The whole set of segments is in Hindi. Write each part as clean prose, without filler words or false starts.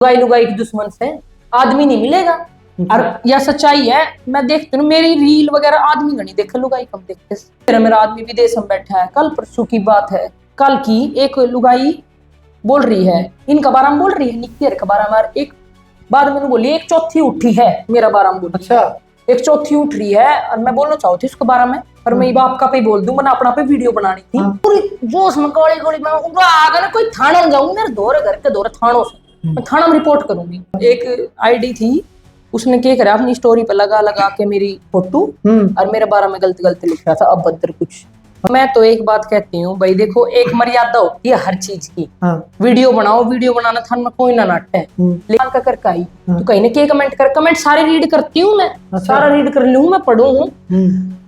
लुगाई लुगाई की दुश्मन से आदमी नहीं मिलेगा। और यह सच्चाई है, मैं देखती हूँ मेरी रील वगैरह आदमी गणी देखे, लुगाई कम देखते। मेरा आदमी विदेश में बैठा है, कल परसों की बात है, कल की एक लुगाई बोल रही है इनका बारे में, बोल रही है निक्कर के बारे में, एक बाद में बोली एक चौथी उठी है मेरा बारे में बोली। अच्छा, एक चौथी उठ रही है और मैं बोलना चाहती उसके बारे में, पर मैं बाप का पे बोल दूं, मैंने अपना पे वीडियो बनानी थी पूरी जोश में, गोली गोली में आगे ना कोई थाना में जाऊंगी, मेरे दौरे घर के दौरे थानों से मैं थाना में रिपोर्ट करूंगी। एक आईडी थी, उसने क्या करा अपनी स्टोरी पे लगा लगा के मेरी फोटो और मेरे बारे में गलत गलत लिख रहा था, अभद्र कुछ। मैं तो एक बात कहती हूँ भाई, देखो एक मर्यादा होती है हर चीज की। वीडियो बनाओ, वीडियो बनाना था ना कोई ना नाट है, लेकिन का कर काई तो कहीं ना क्या कमेंट कर, कमेंट सारे रीड करती हूँ मैं। अच्छा। सारा रीड कर लूँ मैं, पढ़ू हूँ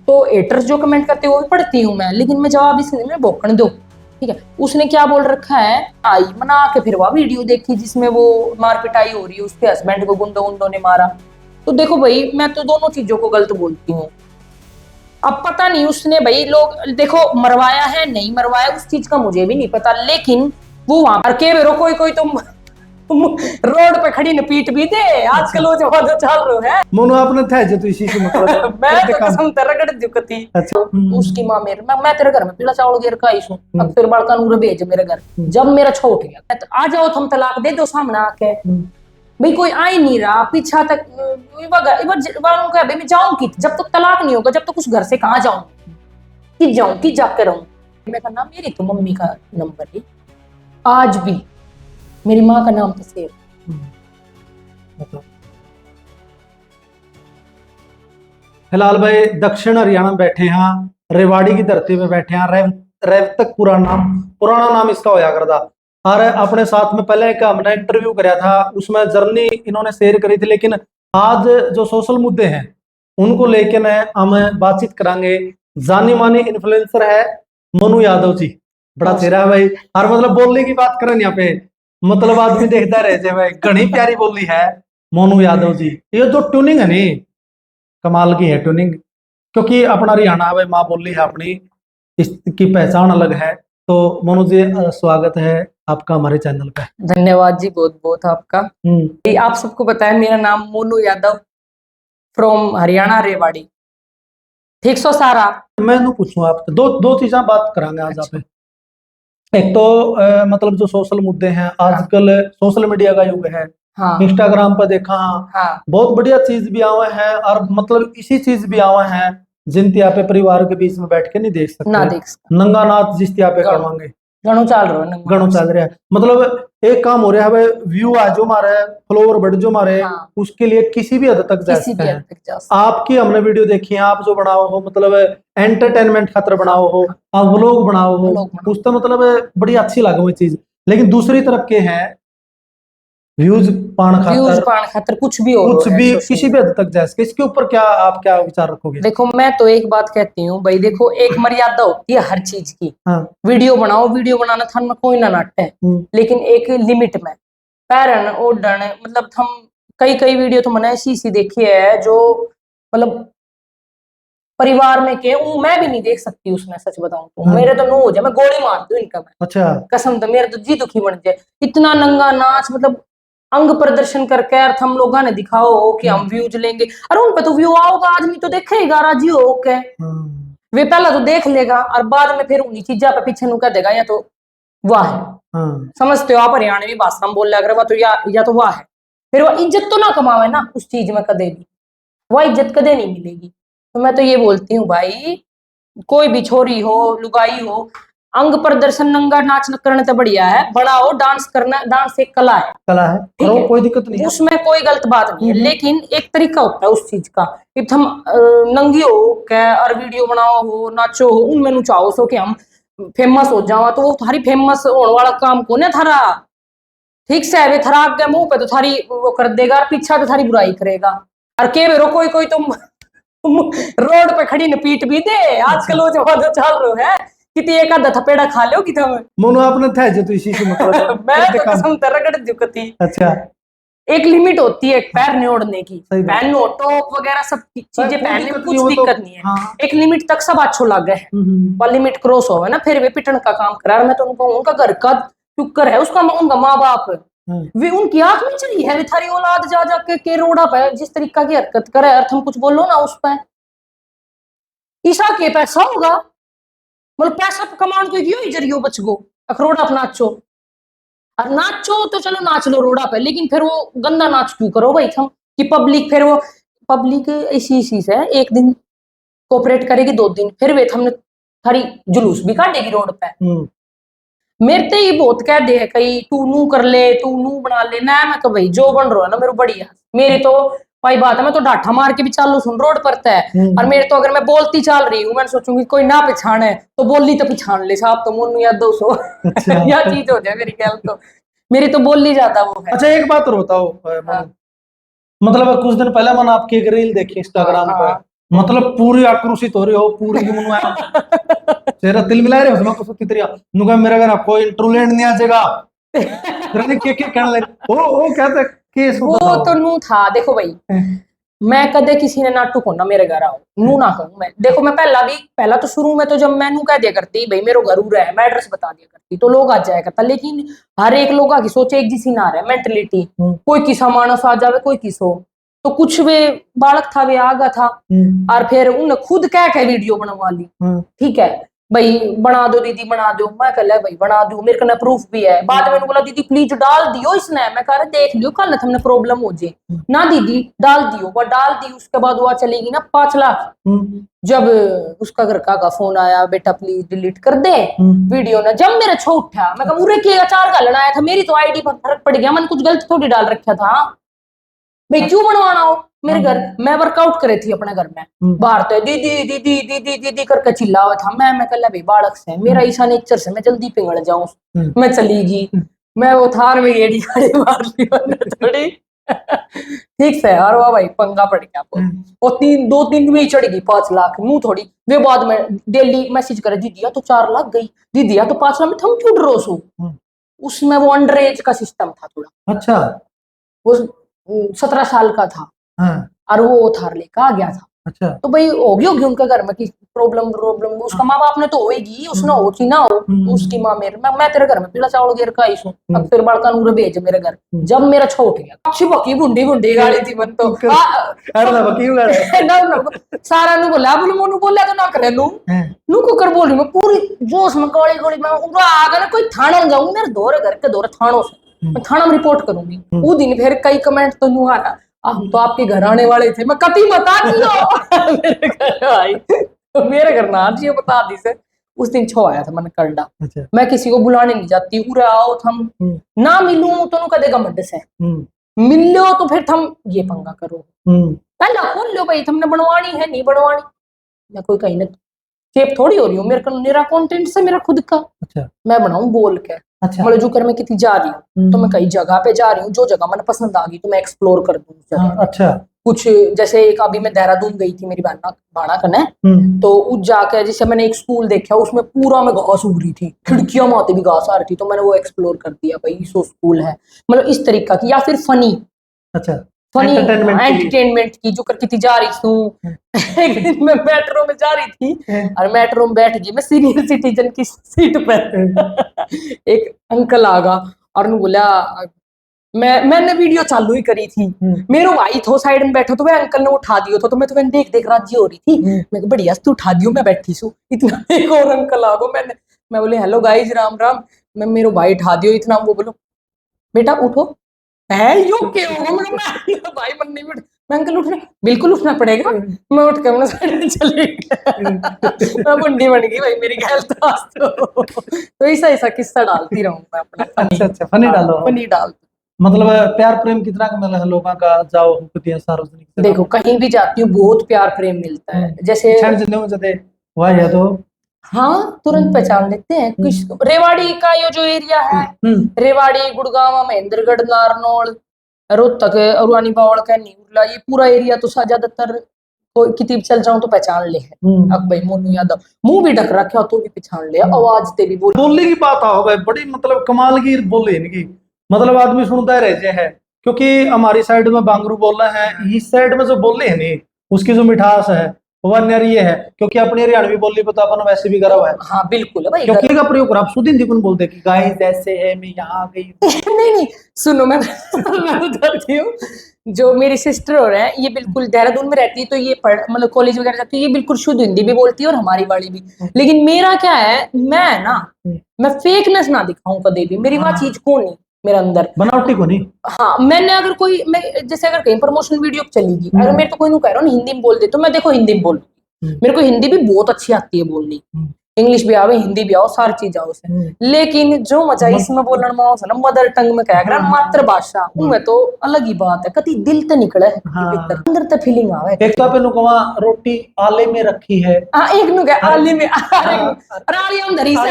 तो हेटर्स जो कमेंट करते हैं वो भी पढ़ती हूँ मैं, लेकिन मैं जवाब इसलिए बोकन दो, ठीक है। उसने क्या बोल रखा है, आई मना के फिर वह वीडियो देखी जिसमें वो मार पिटाई हो रही है, उसके हस्बैंड को गुंडों गुंडों ने मारा। तो देखो भाई, मैं तो दोनों चीजों को गलत बोलती हूँ। अब पता नहीं उसने भाई, लोग देखो मरवाया है नहीं मरवाया उस चीज का मुझे भी नहीं पता, लेकिन वो वहां पर के बेरो कोई कोई तुम रोड पे खड़ी न पीट भी दे, आजकल वो जो चल रहा है मोनो आपने था जो तो इसी से मतलब मैं तो कसम रगड़ दुकती। अच्छा। उसकी मां मेरे मैं तेरे घर में पीला चावल गिर का आई हूं, अब फिर बड़का नूर भेज मेरे घर। जब मेरा छोट गया तो आ जाओ तुम तलाक दे दो सामने आके, भाई कोई आ ही नहीं रहा पीछा तक। मैं जाऊं कि जब तक तलाक नहीं होगा, जब तक उस घर से कहाँ जाऊं कि जाकर रहूं। मैं कहना मेरी तो मम्मी का नंबर है, आज भी मेरी माँ का नाम तो सेव। फिलहाल भाई दक्षिण हरियाणा में बैठे हैं, रेवाड़ी की धरती में बैठे हैं। रेवतक पुराना नाम इसका होया करता। और अपने साथ में पहले एक हमने इंटरव्यू कराया था, उसमें जर्नी इन्होंने शेयर करी थी, लेकिन आज जो सोशल मुद्दे हैं उनको लेके हम बातचीत करांगे। जानी मानी इन्फ्लुएंसर है मोनू यादव जी, बड़ा चेहरा है भाई। और मतलब बोलने की बात करें यहाँ पे, मतलब आदमी देखता रहे भाई, घनी प्यारी बोली है मोनू यादव जी। ये जो ट्यूनिंग है नी, कमाल की है ट्यूनिंग, क्योंकि अपना हरियाणा भाई माँ बोली है अपनी, इसकी पहचान अलग है। तो मोनू जी स्वागत है आपका हमारे चैनल पे। धन्यवाद जी, बहुत बहुत आपका। आप सबको पता है मेरा नाम मोनू यादव, फ्रॉम हरियाणा रेवाड़ी, ठीक सो सारा। मैं पूछूं आपसे दो चीजें बात करांगे आज। अच्छा। आप एक तो मतलब जो सोशल मुद्दे हैं आजकल, सोशल मीडिया का युग है। हाँ। इंस्टाग्राम पर देखा। हाँ। बहुत बढ़िया चीज भी आवे हैं, और मतलब इसी चीज भी आवे हैं जिनती आप परिवार के बीच में बैठ के नहीं देख सकते, ना देख सकते। नंगा नाच जिसती आप करवाएंगे, गणों चल रहा है, मतलब एक काम हो रहा है भाई, व्यू आ जो मारे, फ्लोवर बढ़ जो मारे। हाँ। उसके लिए किसी भी हद तक जा सकते हैं। आपकी हमने वीडियो देखी है, आप जो बनाओ हो मतलब एंटरटेनमेंट खातर बनाओ हो, आप व्लॉग बनाओ हो, उससे मतलब बड़ी अच्छी लगे वो चीज। लेकिन दूसरी तरफ के हैं व्यूज पान खातर कुछ भी हो, कुछ भी किसी भी हद तक जा सके। इसके ऊपर क्या आप क्या विचार रखोगे? देखो मैं तो एक बात कहती हूँ भाई, देखो एक मर्यादा होती है हर चीज की। हाँ। वीडियो बनाओ, वीडियो बनाना था ना कोई ना नाट है, लेकिन एक लिमिट में पैरन ओडन, मतलब हम कई वीडियो तो मैंने ऐसी देखी है जो मतलब परिवार में के मैं भी नहीं देख सकती उसमें, सच बताऊं तो। हाँ। मेरे तो नो हो जाए, मैं गोली मार दूं इनका मैं। अच्छा। कसम तो मेरे तो जी दुखी बन जाए, इतना नंगा नाच, मतलब अंग प्रदर्शन करके यार हम लोगों ने दिखाओ कि हम व्यूज लेंगे। अरे उन पे तो व्यू आओगा, आदमी तो देखेगा राजी हो के। वे पहला तो देख लेगा और बाद में फिर उन्हीं चीजा पे पीछे नु कह देगा या तो वाह है। समझते हो आप हरियाणवी भाषा में बोल लिया अगर, तो या तो वाह है, फिर वह इज्जत तो ना कमावे ना उस चीज में, कदे भी वह इज्जत कदे नहीं मिलेगी। तो मैं तो ये बोलती हूँ भाई, कोई भी छोरी हो लुगाई हो, अंग प्रदर्शन नंगा नाच करने तो बढ़िया है, बड़ा हो डांस करना, डांस एक कला है, ठीक है, कोई दिक्कत नहीं, उसमें कोई गलत बात नहीं है, लेकिन एक तरीका होता है उस चीज का। इफ हम नंगी हो क्या और वीडियो बनाओ हो, नाचो हो, उनमें नु चाहो सो कि हम फेमस हो जाओ, तो वो थारी फेमस होने वाला काम कौन है थारा, ठीक से वे थारा आगे मुंह पे तो थारी वो कर देगा और पीछा तो थारी बुराई करेगा। और के बेरो कोई कोई तुम रोड पे खड़ी न पीट भी दे, आजकल वो जो चल रहा है, कितनी एक आधा थपेड़ा खा लो कि तुम मोनो आपने था जो तो इसी से मतलब मैं तो कसम रगड़ दुकती। अच्छा। एक लिमिट होती है पैर नहीं ओढ़ने की, पहनो टॉप वगैरह सब चीजें पहनने में कुछ दिक्कत नहीं है। हाँ। एक लिमिट तक सब अच्छो लगे, पर लिमिट क्रॉस हो ना फिर वे पिटन का काम करा। मैं तो उनको उनका घर का टुक्कर है, उसका उनका माँ बाप वे उनकी आंख में चढ़ी है, वे थारी औलाद जा जाके के रोड़ा पे जिस तरीका की हरकत करे, अर्थ हम कुछ बोलो ना उस पे। ईसा के पैसा होगा, मतलब पैसा कमाने को यो ही जरियो बच गो, अखरोड़ा पे नाचो। और नाचो तो चलो नाच लो रोड़ा पे, लेकिन फिर वो गंदा नाच क्यों करो भाई तुम, कि पब्लिक, फिर वो पब्लिक इसी से एक दिन कोऑपरेट करेगी, 2 दिन फिर वे हमने थारी जुलूस भी काटेगी रोड पे। मेरे ते ही बहुत कह दे है कई, तू नू कर ले, तू नू बना ले ना, मैं तो भाई जो बन रहा है ना मेरे बढ़िया, मेरी तो भाई बात है, मैं तो डाठा मार के भी चालू सुन रोड पर है। और मेरे तो अगर मैं बोलती चल रही हूँ, मैं सोचूंगी कोई ना पहचाने तो बोली तो पहचान ले साहब, तो मुन्नू या 200 या चीज हो जाए मेरी ख्याल तो, मेरी तो बोली ज्यादा वो है। अच्छा एक बात और बताओ मतलब कुछ दिन पहले मैंने आपकी एक रील देखी इंस्टाग्राम पर, मतलब पूरी आक्रोशित हो रही हो, पूरी तेरा तिल मिला रहे उसमें कुछ की तरह नुका मेरा घर कोई इंटरलेंड नहीं आ जाएगा तेरे के कहने लगे वो कहते केस वो तो नू था। देखो भाई मैं कदे किसी ने ना टुको ना मेरे घर आओ नू ना कहूं मैं। देखो मैं पहला तो शुरू में तो जब मैं नू कह दिया करती भाई मेरे घर उड़ है, मैं एड्रेस बता दिया करती तो लोग आ जाया करता, लेकिन हर एक लोग की सोच एक जैसी ना रहे, मेंटलिटी कोई किसा मानस आ जावे कोई किसो, तो कुछ वे बालक था वे आगा था और फिर उन्हें खुद कह के वीडियो बनवा ली, ठीक है भाई बना दो दीदी बना दो, मैं कह लिया भाई बना दू, मेरे को प्रूफ भी है। बाद में बोला दीदी प्लीज डाल दियो इसने, मैं कह रहा देख लियो कल तुमने प्रॉब्लम हो जाए ना दीदी डाल दियो, वो डाल दी। उसके बाद वो चलेगी ना 5 लाख, जब उसका घर का फोन आया बेटा प्लीज डिलीट कर दे वीडियो ना, जब मेरा छो उठा मैं कहा के अचार घालना आया था, मेरी तो आईडी पर फर्क पड़ गया, मैंने कुछ गलत थोड़ी डाल रखा था भाई, क्यों बनवाना हो मेरे घर। मैं वर्कआउट करे थी अपने घर में, बाहर तो दीदी दीदी दीदी दीदी करके चिल्ला हुआ था, मैं कह भाई बालक से मेरा ईसा नेचर से मैं जल्दी पिघल जाऊं, मैं चलीगी, मैं वो थार में एड़ी गाड़ी मार ली थोड़ी ठीक से, और वो भाई पंगा पड़ गया और 2-3 में ही चढ़ गई 5 लाख मुंह थोड़ी। वे बाद में डेली मैसेज करे दीदी या तो 4 लाख गई, दीदी या तो 5 लाख में थम क्यों डरो सो। उसमें वो अंडर एज का सिस्टम था थोड़ा, अच्छा वो 17 साल का था और वो थार लेकर आ गया था। अच्छा तो भाई होगी उनके घर में की प्रॉब्लम उसका माँ बाप ने तो होगी, उसने हो कि ना हो, उसकी माँ मेरे मैं तेरे घर में पीला चावल गिर का आई हूँ, अब फिर बड़का नूर भेज मेरे घर, जब मेरा छोट गया अच्छी बकी बुंडी बुंडी गाड़ी थी मन तो सारा नु बोला बोले मोनू बोला तो ना करे नू को कर बोल रही मैं पूरी जोश में गली गली में आगे ना कोई थाना जाऊंगी, मेरे दौरे घर के दौरे थानों से मैं थाना में रिपोर्ट करूंगी। वो दिन फिर कई कमेंट तो न्यू आना हम तो आपके घर आने वाले थे, मैं कति बता दियो मेरे घर आई तो मेरे घर ना जी बता दी से। उस दिन छो आया था मन करडा, मैं किसी को बुलाने नहीं जाती, उरे आओ थम ना मिलूं तो नु कदेगा मड से मिल लो तो फिर थम ये पंगा करो पहला खोल लो भाई तुमने बनवानी है नहीं बनवानी, मैं कोई कहीं ना सेफ थोड़ी हो रही हूँ, मेरे को मेरा कंटेंट से मेरा खुद का मैं बनाऊं बोल के। मतलब जो कर मैं कितनी जा रही हूँ तो मैं कई जगह पे जा रही हूँ, जो जगह मैंने पसंद आ गई तो मैं एक्सप्लोर कर दूँ। अच्छा कुछ जैसे एक अभी मैं देहरादून गई थी मेरी भाड़ा कने, तो उस जाके जैसे मैंने एक स्कूल देखा उसमें पूरा में घास उग रही थी, खिड़कियां माते भी घास आ रही थी, तो मैंने वो एक्सप्लोर कर दिया भाई सो स्कूल है, मतलब इस तरीका की। या फिर फनी फनी एंटरटेनमेंट की जो करके थी जा रही हूँ एक दिन मैं मेट्रो में जा रही थी और मेट्रो में बैठ गई मैं सीनियर सिटीजन की सीट पर एक अंकल आगा और बोला मैंने वीडियो चालू ही करी थी, मेरे भाई थो साइड में बैठो तो वह अंकल ने उठा दियो तो मैं तो मैंने देख राजी हो रही थी, मैं बढ़िया तू उठा दियो मैं बैठी सू, इतना एक और अंकल आगो मैं बोले हेलो गाइज राम राम, मैं मेरे भाई उठा दियो इतना, वो बोलो बेटा उठो है यो क्या होगा भाई मन नहीं बैठ, मैं अंकल उठना बिल्कुल उठना पड़ेगा, मैं उठ के अपना साइड चली मैं बुंडी बन गई भाई मेरी गैल तो ऐसा किस्सा डालती रहूं मैं अपना। अच्छा फनी डालो, फनी डाल मतलब प्यार प्रेम कितना का मिला है लोगों का जाओ सार्वजनिक देखो कहीं भी जाती हूँ बहुत प्यार प्रेम मिलता है, जैसे वह है तो हाँ तुरंत पहचान लेते हैं। कुछ रेवाड़ी का ये जो एरिया है रेवाड़ी गुड़गांव महेंद्रगढ़ नारनौल रोहतक अरुआनी बावल कैनी उरला ये पूरा एरिया तो ज्यादातर कितनी चल जाऊं तो पहचान ले है। अब भाई मोनू यादव मुंह भी ढक रखा तो भी पहचान ले, आवाज ते भी बोलने की बात आओ भाई बड़ी मतलब कमाल की बोले इनकी, मतलब आदमी सुनता रहते हैं क्योंकि हमारी साइड में बांगरू बोल रहे हैं, इस साइड में जो बोले है नहीं उसकी जो मिठास है वन ईयर ये है क्योंकि अपनी हरियाणवी बोली पे तो अपन वैसे भी करा हुआ है, हाँ बिल्कुल है भाई। क्योंकि का प्रयोग आप शुद्ध हिंदी कौन बोलते कि गाइस ऐसे है मैं यहाँ आ गई हूँ। नहीं नहीं, सुनो मैं बताती हूँ। जो मेरी सिस्टर हो रहे हैं ये बिल्कुल देहरादून में रहती है, तो ये पढ़ मतलब कॉलेज वगैरह जाती है, ये बिल्कुल शुद्ध हिंदी भी बोलती है और हमारी वाली भी। लेकिन मेरा क्या है, मैं ना मैं फेकनेस ना दिखाऊं कभी भी, मेरी वहां चीज को नहीं मेरे अंदर। बनावटी को नहीं। हाँ मैंने अगर कोई मैं जैसे अगर कहीं प्रमोशन वीडियो चलेगी, अगर मेरे को कोई नु कह रहा हो ना हिंदी में बोल दे, तो मैं देखो हिंदी में बोल, मेरे को हिंदी भी बहुत अच्छी आती है बोलनी, इंग्लिश भी आवे हिंदी भी आओ सारी चीज आओ से। लेकिन जो मजा इसमें बोलने में आओ ना मदर टंग में कह रहा मातृभाषा उनमें तो अलग ही बात है, कति दिल तो निकले है भीतर अंदर तो फीलिंग आवे। एक तो पे नुकवा रोटी आले में रखी है, हां एक नु कह आले में राड़ी हम धरी से।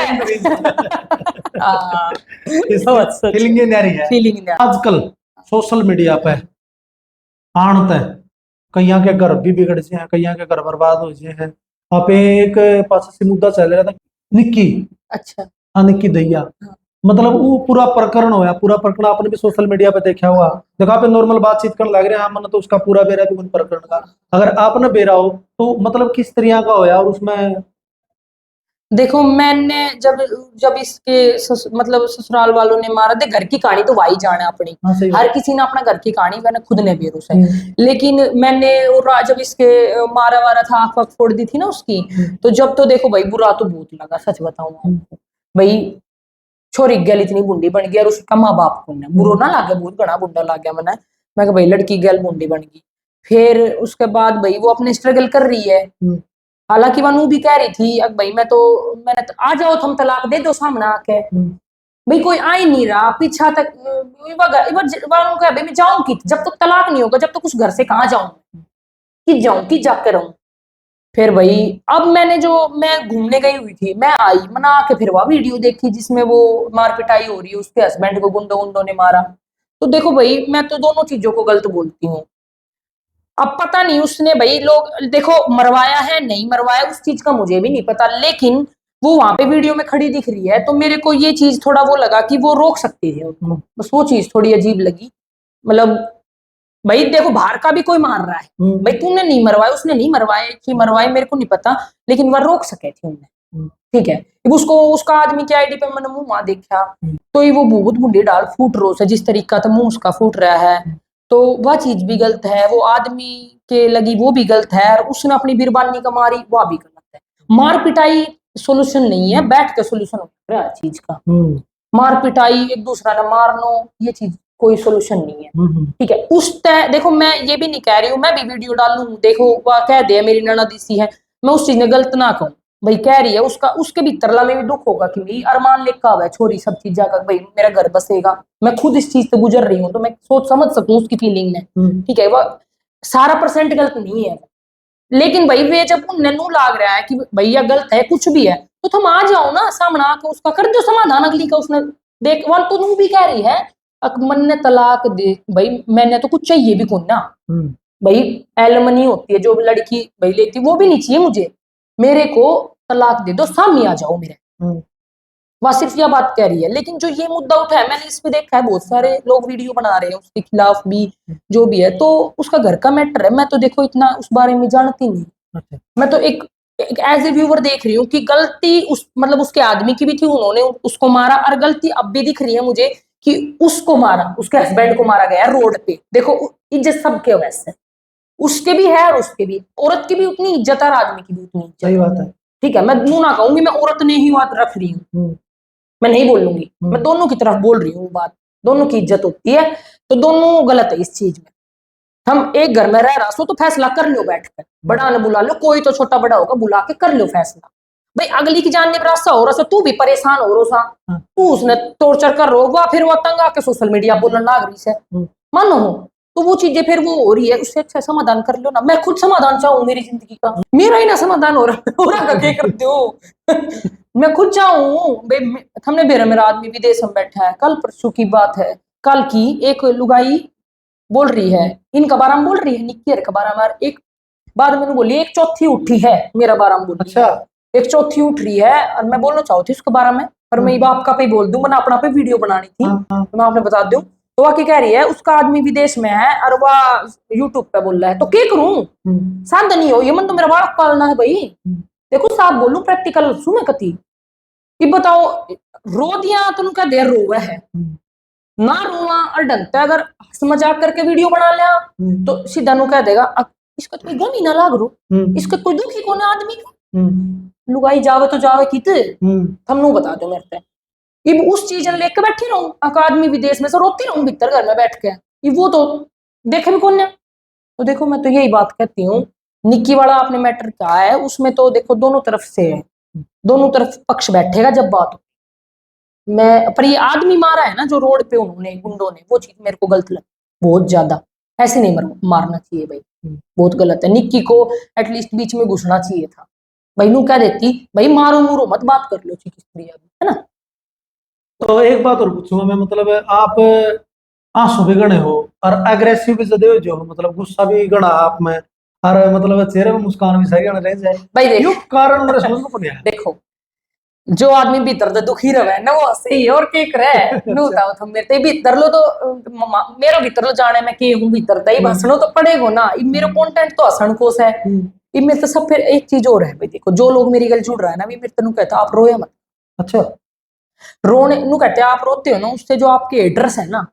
हां फीलिंग नहीं आ रही है फीलिंग आजकल सोशल मीडिया पे आणत है, कईया के घर भी बिगड़ से हैं, कईया के घर बर्बाद हो जाए हैं। आप एक पास से मुद्दा चल रहा था निक्की, अच्छा हाँ निक्की दैया, मतलब वो पूरा प्रकरण होया, पूरा प्रकरण आपने भी सोशल मीडिया पे देखा हुआ, देखा पे नॉर्मल बातचीत करने लग रहे हैं मन तो उसका पूरा बेरा भी उन प्रकरण का, अगर आपने बेरा हो तो मतलब किस तरह का होया और उसमें देखो मैंने जब जब इसके मतलब ससुराल वालों ने मारा थे, घर की कहानी तो वाही जाने अपनी, हाँ, सही हर किसी ने अपना घर की कहानी मैंने खुद ने बेरू से। लेकिन मैंने और जब इसके मारा वारा था आंख वाख फोड़ दी थी ना उसकी, तो जब तो देखो भाई बुरा तो बहुत लगा, सच बताऊं आपको भाई, छोरी गल इतनी बुंडी बन गई और उसका माँ बाप को बुरो ना लागे, बहुत घना बुंडा लाग गया मैंने, मैं भाई लड़की गल बुंडी बन गई। फिर उसके बाद भाई वो अपने स्ट्रगल कर रही है, हालांकि वनू भी कह रही थी अब भाई मैंने तो आ जाओ तुम तलाक दे दो सामने आके, भाई कोई आ ही नहीं रहा पीछा तक, भाई मैं जाऊं कि जब तक तलाक नहीं होगा, जब तक उस घर से कहाँ जाऊं कि जाऊं कि जाकर रहूं। फिर भाई अब मैं घूमने गई हुई थी, मैं आई मना के फिर वह वीडियो देखी जिसमें वो मार पिटाई हो रही है, उसके हस्बैंड को गुंडों गुंडों ने मारा। तो देखो भाई मैं तो दोनों चीजों को गलत बोलती हूँ। अब पता नहीं उसने भाई लोग देखो मरवाया है नहीं मरवाया उस चीज का मुझे भी नहीं पता, लेकिन वो वहां पे वीडियो में खड़ी दिख रही है, तो मेरे को ये चीज थोड़ा वो लगा कि वो रोक सकती है उनको, बस वो चीज थोड़ी अजीब लगी। मतलब भाई देखो बाहर का भी कोई मार रहा है, भाई तूने नहीं मरवाया उसने नहीं मरवाया कि मरवाए मेरे को नहीं पता, लेकिन वह रोक सके थे उन्हें, ठीक है। उसको उसका आदमी की आईडी पे मैंने मुंह वहां देखा, तो ये वो बहुत बुढ़ी डाल फूट रोज है जिस तरीका था मुंह उसका फूट रहा है, तो वह चीज भी गलत है, वो आदमी के लगी वो भी गलत है, और उसने अपनी बिरबानी का मारी वह भी गलत है। मार पिटाई सोल्यूशन नहीं है, बैठ के सोल्यूशन होता है हर चीज का, मार पिटाई एक दूसरा ने मारनो ये चीज कोई सोल्यूशन नहीं है, ठीक है। उस तय देखो मैं ये भी नहीं कह रही हूँ मैं भी वीडियो डालूं देखो वह कह दे मेरी ननद इसी है, मैं उस चीज ने गलत ना कहूँ, भाई कह रही है उसका उसके भी तरला में भी दुख होगा कि मेरी अरमान लेखा हुआ है छोरी सब चीजा का, भाई मेरा घर बसेगा, मैं खुद इस चीज से गुजर रही हूँ तो मैं सोच समझ सकूं उसकी फीलिंग में, ठीक है। वह सारा परसेंट गलत नहीं है, लेकिन भाई वे जब उन्हें नू लाग रहा है कि भैया गलत है कुछ भी है, तो तुम आ जाओ ना सामने आके उसका कर दो समाधान, अगली का उसने देख वन तो नू भी कह रही है मन ने तलाक दे, भाई मैंने तो कुछ चाहिए भी कौन ना, भाई एलमनी होती है जो लड़की भाई लेती वो भी नहीं चाहिए मुझे, मेरे को तलाक दे दो सामने आ जाओ मेरे, वह सिर्फ यह बात कह रही है। लेकिन जो ये मुद्दा उठा है मैंने इस पे देखा है बहुत सारे लोग वीडियो बना रहे हैं उसके खिलाफ भी जो भी है, तो उसका घर का मैटर है, मैं तो देखो इतना उस बारे में जानती नहीं, मैं तो एक एज ए व्यूवर देख रही हूँ कि गलती उस मतलब उसके आदमी की भी थी, उन्होंने उसको मारा, और गलती अब भी दिख रही है मुझे कि उसको मारा, उसके हस्बैंड को मारा गया रोड पे, देखो इज्जत सबके वैसे उसके भी है और उसके भी, औरत की भी उतनी इज्जत है और आदमी की भी उतनी इज्जत, सही बात है, ठीक है। मैं मुंह ना कहूंगी मैं औरत ने ही बात रख रही हूँ, मैं नहीं बोलूंगी, मैं दोनों की तरफ बोल रही हूँ बात, दोनों की इज्जत होती है, तो दोनों गलत है इस चीज में। हम एक घर में रह रहा सो तो फैसला कर लो बैठकर, बड़ा ने बुला लो, कोई तो छोटा बड़ा होगा बुला के कर लो फैसला, भाई अगली की जान ने रास्ता हो रहा तू भी परेशान हो रो सा, तू उसने टॉर्चर कर रो फिर वो तंग आके सोशल मीडिया बोलने लाग रही से, मानो तो वो चीजें फिर वो हो रही है, उससे अच्छा समाधान कर लो ना, मैं खुद समाधान चाहूँ मेरी जिंदगी का, मेरा ही ना समाधान हो रहा क्या करते हो। मैं खुद चाहूँ हमने बेरा मेरा आदमी विदेश में बैठा है, कल परसों की बात है, कल की एक लुगाई बोल रही है इनका बारे में बोल रही है निक्की का बारे में, एक बाद मैंने बोली एक चौथी उठी है मेरा बारे में बोली, अच्छा एक चौथी उठ रही है, और मैं बोलना चाहती उसके बारे में, पर मैं बाप का पे बोल दूं, मैंने अपना पे वीडियो बनानी थी तो मैं आपने बता दूं तो वह क्या कह रही है, उसका आदमी विदेश में है और वह यूट्यूब पे बोल रहा है, तो क्या करूं, शांत नहीं हो, ये मन तो मेरा बालक पालना है भाई। देखो साफ बोलूं, प्रैक्टिकल सुने कती कि बताओ, रो दिया तो उनका देर रोवा है ना, रोवा और ढंग से अगर हंस मजाक करके वीडियो बना लिया तो सीधा नु कह देगा इसका तो कोई गम ही ना लाग रो, इसका कोई दुख ही कोने आदमी का, लुगाई जावे तो जावे कित, थम नु बता दो मेरे से। ये उस चीज ने लेके बैठी रहूं अकादमी विदेश में से, रोती रहूं भीतर घर में बैठ के, ये वो तो देखे भी कौन है। तो देखो मैं तो यही बात कहती हूँ, निक्की वाला आपने मैटर कहा है, उसमें तो देखो दोनों तरफ से है, दोनों तरफ पक्ष बैठेगा जब बात हो। मैं पर ये आदमी मारा है ना जो रोड पे उन्होंने गुंडों ने, वो चीज मेरे को गलत लगी बहुत ज्यादा, ऐसे नहीं मारना चाहिए भाई, बहुत गलत है। निक्की को एटलीस्ट बीच में घुसना चाहिए था भाई, नू कह देती भाई मारो मूरो मत, बात कर लो चिकित्सा है ना। तो एक बात और पूछूंगा मैं, मतलब आप आंसू भी गणे हो और अग्रेसिव भी ज्यादा हो जो, मतलब गुस्सा भी गणा आप में, और मतलब चेहरे में मुस्कान भी सही गण रह जाए भाई देख, यो कारण मेरे समझ को पड़िया। देखो जो आदमी भीतर दुखी रहे ना वो सही और के करे नु ताऊ थम मेरे भीतर लो तो मेरा भीतर लो जाने में के हूं भीतर दई भाषणों तो पड़ेगो ना, ये मेरा कंटेंट तो हसन कोस है, इनमें तो सब। फिर एक चीज और है भाई, देखो जो लोग मेरी गल जुड़ रहा है ना, मेरे तनु कहता आप रोया मत। अच्छा, रोने नु कहते हैं आप रोते हो ना, उससे जो आपके एड्रेस है ना,